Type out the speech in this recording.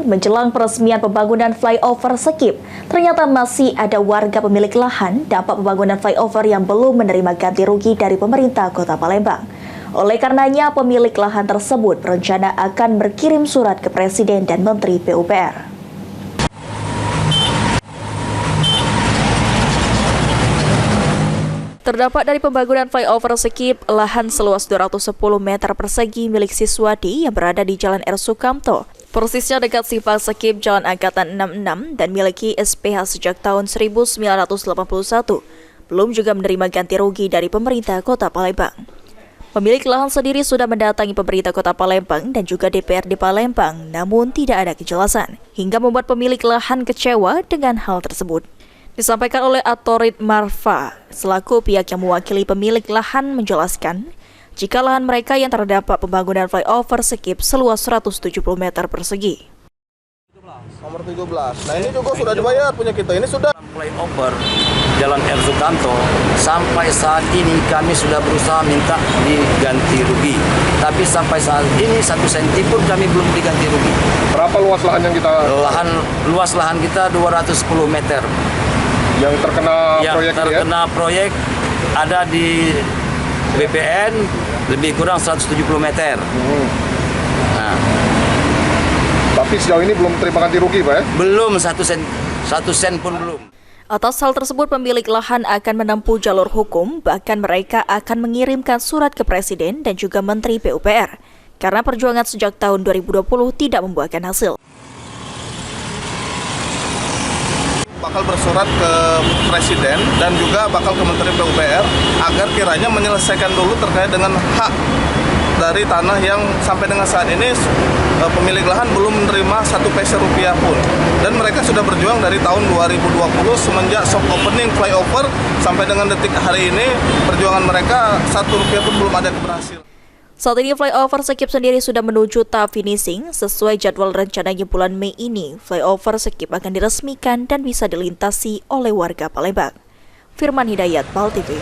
menjelang peresmian pembangunan flyover Sekip, ternyata masih ada warga pemilik lahan dampak pembangunan flyover yang belum menerima ganti rugi dari pemerintah Kota Palembang. Oleh karenanya, pemilik lahan tersebut berencana akan berkirim surat ke Presiden dan Menteri PUPR. Terdapat dari pembangunan flyover Sekip, lahan seluas 210 meter persegi milik Siswadi yang berada di Jalan R. Sukamto. Persisnya dekat Simpang Sekip Jalan Angkatan 66 dan miliki SPH sejak tahun 1981. Belum juga menerima ganti rugi dari pemerintah Kota Palembang. Pemilik lahan sendiri sudah mendatangi pemerintah Kota Palembang dan juga DPRD Palembang, namun tidak ada kejelasan, hingga membuat pemilik lahan kecewa dengan hal tersebut. Disampaikan oleh Atorit Marfa, selaku pihak yang mewakili pemilik lahan menjelaskan, jika lahan mereka yang terdampak pembangunan flyover Sekip seluas 170 meter persegi. Nomor 17. Nah ini juga sudah dibayar punya kita. Ini sudah flyover Jalan R. Sukamto. Sampai saat ini kami sudah berusaha minta diganti rugi. Tapi sampai saat ini 1 senti pun kami belum diganti rugi. berapa luas lahan yang kita? Luas lahan kita 210 meter. Yang terkena proyek ada di BPN lebih kurang 170 meter. Nah, tapi sejauh ini belum terima ganti rugi, Pak ya? Belum 1 sen pun belum. Atas hal tersebut, pemilik lahan akan menempuh jalur hukum, bahkan mereka akan mengirimkan surat ke Presiden dan juga Menteri PUPR, karena perjuangan sejak tahun 2020 tidak membuahkan hasil. Bakal bersurat ke Presiden dan juga bakal ke Menteri PUPR agar kiranya menyelesaikan dulu terkait dengan hak dari tanah yang sampai dengan saat ini pemilik lahan belum menerima 1 peser rupiah pun. Dan mereka sudah berjuang dari tahun 2020 semenjak soft opening flyover sampai dengan detik hari ini perjuangan mereka 1 rupiah pun belum ada keberhasilan. Saat ini flyover Sekip sendiri sudah menuju tahap finishing. Sesuai jadwal rencananya bulan Mei ini, flyover Sekip akan diresmikan dan bisa dilintasi oleh warga Palembang. Firman Hidayat, PAL TV.